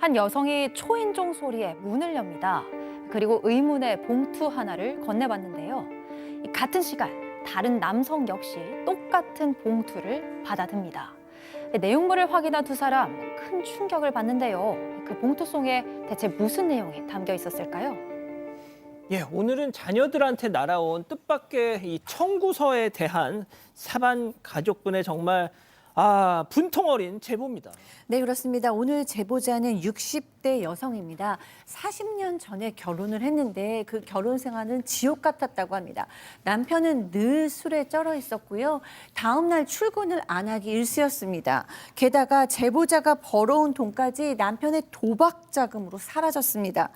한 여성이 초인종 소리에 문을 엽니다. 그리고 의문의 봉투 하나를 건네봤는데요. 같은 시간 다른 남성 역시 똑같은 봉투를 받아듭니다. 내용물을 확인한 두 사람 큰 충격을 받는데요. 그 봉투 속에 대체 무슨 내용이 담겨 있었을까요? 예, 오늘은 자녀들한테 날아온 뜻밖의 이 청구서에 대한 사반 가족분의 정말 분통 어린 제보입니다. 네, 그렇습니다. 오늘 제보자는 60대 여성입니다. 40년 전에 결혼을 했는데 그 결혼 생활은 지옥 같았다고 합니다. 남편은 늘 술에 쩔어 있었고요. 다음 날 출근을 안 하기 일쑤였습니다. 게다가 제보자가 벌어온 돈까지 남편의 도박 자금으로 사라졌습니다.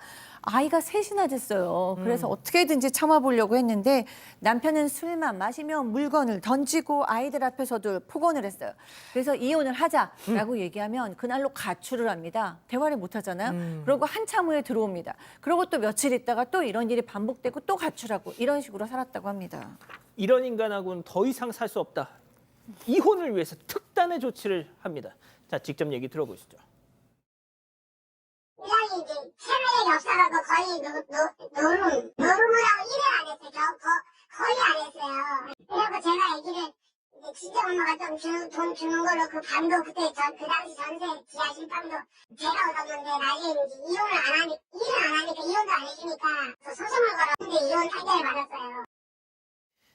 아이가 셋이나 됐어요. 그래서 어떻게든지 참아보려고 했는데 남편은 술만 마시면 물건을 던지고 아이들 앞에서도 폭언을 했어요. 그래서 이혼을 하자라고 얘기하면 그날로 가출을 합니다. 대화를 못 하잖아요. 그리고 한참 후에 들어옵니다. 그리고 또 며칠 있다가 또 이런 일이 반복되고 또 가출하고 이런 식으로 살았다고 합니다. 이런 인간하고는 더 이상 살 수 없다. 이혼을 위해서 특단의 조치를 합니다. 자, 직접 얘기 들어보시죠. 이랑이 이제 생활의 역사라도 거의 노름이라고 일을 안 했어요. 거의 안 했어요. 그래서 제가 얘기를 이제 진짜 엄마가 좀 돈 주는 걸로 그 밤도 그 당시 전세 지하 실방도 제가 얻었는데 나중에 이제 일을 안 하니까 이혼도 안 해주니까 소송을 걸었는데 이혼 판결을 받았어요.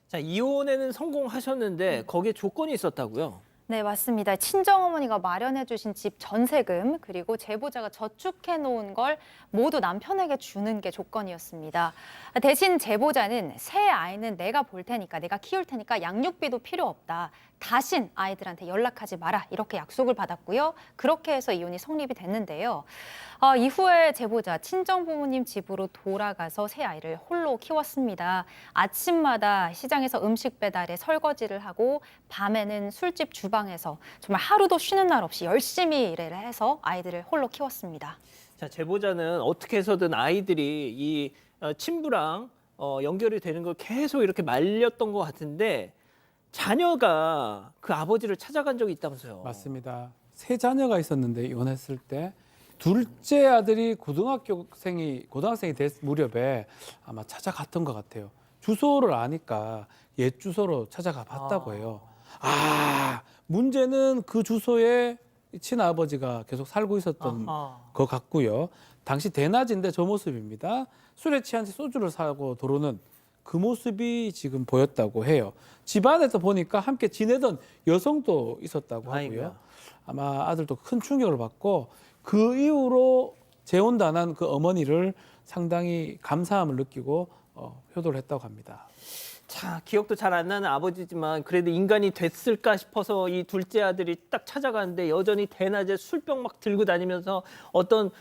자, 이혼에는 성공하셨는데 거기에 조건이 있었다고요? 네, 맞습니다. 친정어머니가 마련해 주신 집 전세금 그리고 제보자가 저축해 놓은 걸 모두 남편에게 주는 게 조건이었습니다. 대신 제보자는 새 아이는 내가 볼 테니까 내가 키울 테니까 양육비도 필요 없다. 다신 아이들한테 연락하지 마라. 이렇게 약속을 받았고요. 그렇게 해서 이혼이 성립이 됐는데요. 이후에 제보자 친정 부모님 집으로 돌아가서 새 아이를 홀로 키웠습니다. 아침마다 시장에서 음식 배달에 설거지를 하고 밤에는 술집 주방에서 정말 하루도 쉬는 날 없이 열심히 일을 해서 아이들을 홀로 키웠습니다. 자, 제보자는 어떻게 해서든 아이들이 이 친부랑 연결이 되는 걸 계속 이렇게 말렸던 것 같은데 자녀가 그 아버지를 찾아간 적이 있다면서요? 맞습니다. 세 자녀가 있었는데 이혼했을 때 둘째 아들이 고등학생이 될 무렵에 아마 찾아갔던 것 같아요. 주소를 아니까 옛 주소로 찾아가 봤다고 해요. 문제는 그 주소에 친아버지가 계속 살고 있었던 것 같고요. 당시 대낮인데 저 모습입니다. 술에 취한 채 소주를 사고 도로는 그 모습이 지금 보였다고 해요. 집안에서 보니까 함께 지내던 여성도 있었다고 하고요. 아이고야. 아마 아들도 큰 충격을 받고 그 이후로 재혼당한 그 어머니를 상당히 감사함을 느끼고 효도를 했다고 합니다. 자, 기억도 잘 안 나는 아버지지만 그래도 인간이 됐을까 싶어서 이 둘째 아들이 딱 찾아가는데 여전히 대낮에 술병 막 들고 다니면서 어떤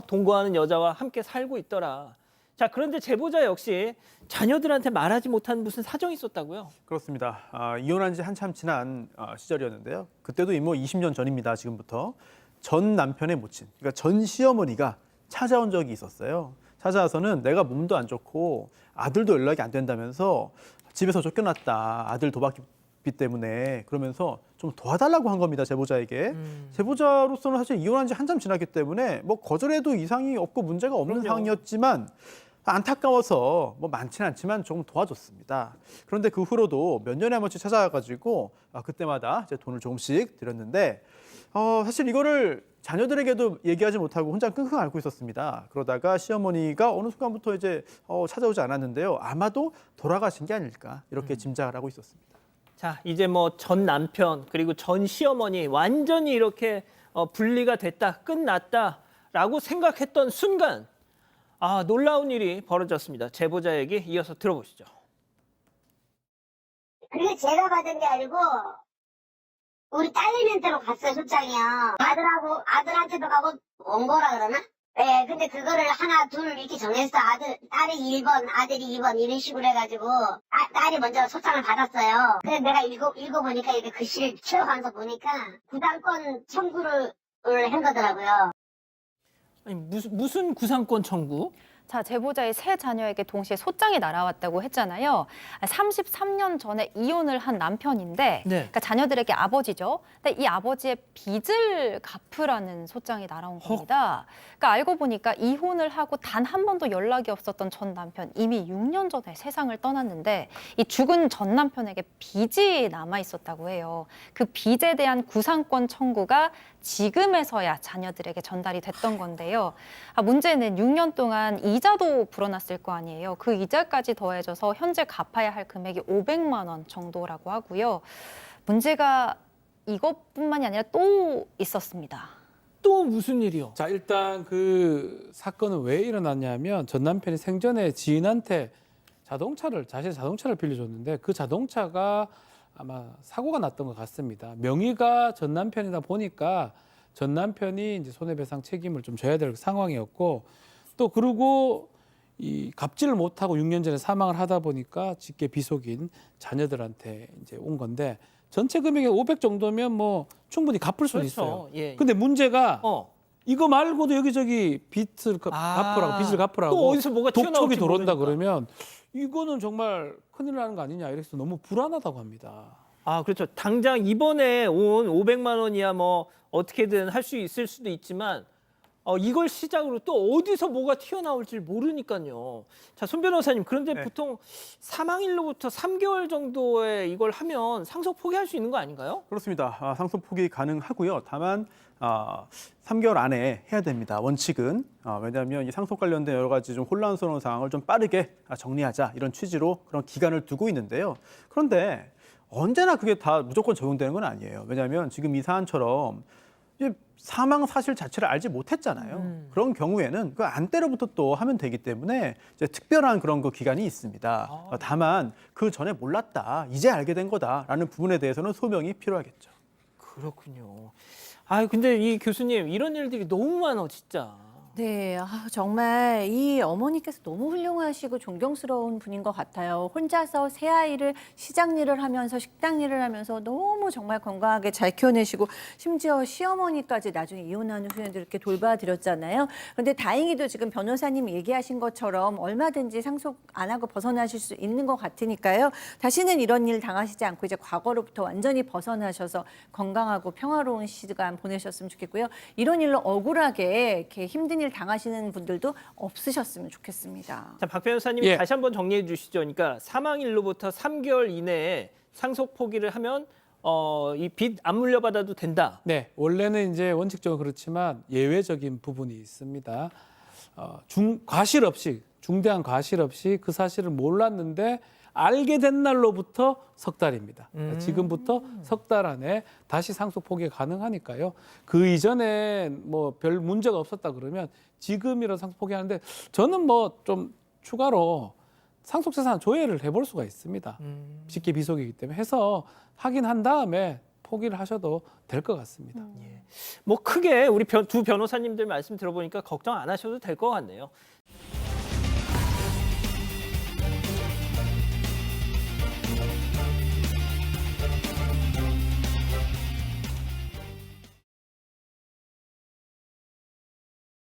동거하는 여자와 함께 살고 있더라. 자, 그런데 제보자 역시 자녀들한테 말하지 못한 무슨 사정이 있었다고요? 그렇습니다. 이혼한 지 한참 지난 시절이었는데요. 그때도 뭐 20년 전입니다. 지금부터. 전 남편의 모친, 그러니까 전 시어머니가 찾아온 적이 있었어요. 찾아와서는 내가 몸도 안 좋고 아들도 연락이 안 된다면서 집에서 쫓겨났다. 아들 도박비 때문에. 그러면서 좀 도와달라고 한 겁니다. 제보자에게. 제보자로서는 사실 이혼한 지 한참 지났기 때문에 뭐 거절해도 이상이 없고 문제가 없는 그럼요. 상황이었지만 안타까워서 뭐 많지는 않지만 조금 도와줬습니다. 그런데 그 후로도 몇 년에 한 번씩 찾아와가지고 그때마다 이제 돈을 조금씩 드렸는데 사실 이거를 자녀들에게도 얘기하지 못하고 혼자 끙끙 앓고 있었습니다. 그러다가 시어머니가 어느 순간부터 이제 찾아오지 않았는데요. 아마도 돌아가신 게 아닐까 이렇게 짐작을 하고 있었습니다. 자, 이제 뭐 전 남편 그리고 전 시어머니 완전히 이렇게 분리가 됐다, 끝났다라고 생각했던 순간 놀라운 일이 벌어졌습니다. 제보자 얘기 이어서 들어보시죠. 그리고 제가 받은 게 아니고 우리 딸내미한테로 갔어요. 출장이요. 아들한테도 가고 온 거라 그러나? 네, 근데 그거를 하나 둘 이렇게 정했어. 딸이 1번, 아들이 2번 이런 식으로 해가지고 딸이 먼저 소장을 받았어요. 그래서 내가 읽어보니까 이렇게 글씨를 키워가면서 보니까 구당권 청구를 한 거더라고요. 아니, 무슨 구상권 청구? 자, 제보자의 세 자녀에게 동시에 소장이 날아왔다고 했잖아요. 33년 전에 이혼을 한 남편인데, 네. 그러니까 자녀들에게 아버지죠. 근데 이 아버지의 빚을 갚으라는 소장이 날아온 겁니다. 그러니까 알고 보니까 이혼을 하고 단 한 번도 연락이 없었던 전 남편, 이미 6년 전에 세상을 떠났는데 이 죽은 전 남편에게 빚이 남아 있었다고 해요. 그 빚에 대한 구상권 청구가 지금에서야 자녀들에게 전달이 됐던 건데요. 문제는 6년 동안 이자도 불어났을 거 아니에요. 그 이자까지 더해져서 현재 갚아야 할 금액이 500만 원 정도라고 하고요. 문제가 이것뿐만이 아니라 또 있었습니다. 또 무슨 일이요? 자, 일단 그 사건은 왜 일어났냐면 전 남편이 생전에 지인한테 자신의 자동차를 빌려줬는데 그 자동차가 아마 사고가 났던 것 같습니다. 명의가 전 남편이다 보니까 전 남편이 이제 손해배상 책임을 좀 져야 될 상황이었고 또 그리고 이 갚지를 못하고 6년 전에 사망을 하다 보니까 직계 비속인 자녀들한테 이제 온 건데 전체 금액이 500 정도면 뭐 충분히 갚을 수는 있어요. 예. 근데 문제가 이거 말고도 여기저기 빚을 아, 갚으라고 또 어디서 뭐가 독촉이 튀어나올지 들어온다 모르니까. 그러면 이거는 정말 큰일 나는 거 아니냐 이래서 너무 불안하다고 합니다. 아, 그렇죠. 당장 이번에 온 500만 원이야 뭐 어떻게든 할 수 있을 수도 있지만 이걸 시작으로 또 어디서 뭐가 튀어나올지 모르니까요. 자, 손 변호사님, 그런데 네. 보통 사망일로부터 3개월 정도에 이걸 하면 상속 포기할 수 있는 거 아닌가요? 그렇습니다. 상속 포기 가능하고요. 다만 3개월 안에 해야 됩니다. 원칙은 왜냐하면 이 상속 관련된 여러 가지 좀 혼란스러운 상황을 좀 빠르게 정리하자 이런 취지로 그런 기간을 두고 있는데요. 그런데 언제나 그게 다 무조건 적용되는 건 아니에요. 왜냐하면 지금 이 사안처럼 이제 사망 사실 자체를 알지 못했잖아요. 그런 경우에는 그 안때로부터 또 하면 되기 때문에 이제 특별한 그런 그 기간이 있습니다. 다만 그 전에 몰랐다, 이제 알게 된 거다라는 부분에 대해서는 소명이 필요하겠죠. 그렇군요. 아, 근데 이 교수님, 이런 일들이 너무 많아, 진짜. 네, 정말 이 어머니께서 너무 훌륭하시고 존경스러운 분인 것 같아요. 혼자서 새 아이를 시장 일을 하면서 식당 일을 하면서 너무 정말 건강하게 잘 키워내시고 심지어 시어머니까지 나중에 이혼하는 후에도 이렇게 돌봐드렸잖아요. 그런데 다행히도 지금 변호사님이 얘기하신 것처럼 얼마든지 상속 안 하고 벗어나실 수 있는 것 같으니까요. 다시는 이런 일 당하시지 않고 이제 과거로부터 완전히 벗어나셔서 건강하고 평화로운 시간 보내셨으면 좋겠고요. 이런 일로 억울하게 이렇게 힘든 일 당하시는 분들도 없으셨으면 좋겠습니다. 자, 박 변호사님 예. 다시 한번 정리해 주시죠. 그러니까 사망일로부터 3개월 이내에 상속 포기를 하면 이 빚 안 물려받아도 된다. 네, 원래는 이제 원칙적으로 그렇지만 예외적인 부분이 있습니다. 과실 없이 중대한 과실 없이 그 사실을 몰랐는데 알게 된 날로부터 석 달입니다. 그러니까 지금부터 석 달 안에 다시 상속 포기 가능하니까요. 그 이전에 뭐 별 문제가 없었다 그러면 지금이라도 상속 포기하는데 저는 뭐 좀 추가로 상속재산 조회를 해볼 수가 있습니다. 직계 비속이기 때문에 해서 확인한 다음에 포기를 하셔도 될 것 같습니다. 뭐 크게 우리 두 변호사님들 말씀 들어보니까 걱정 안 하셔도 될 것 같네요.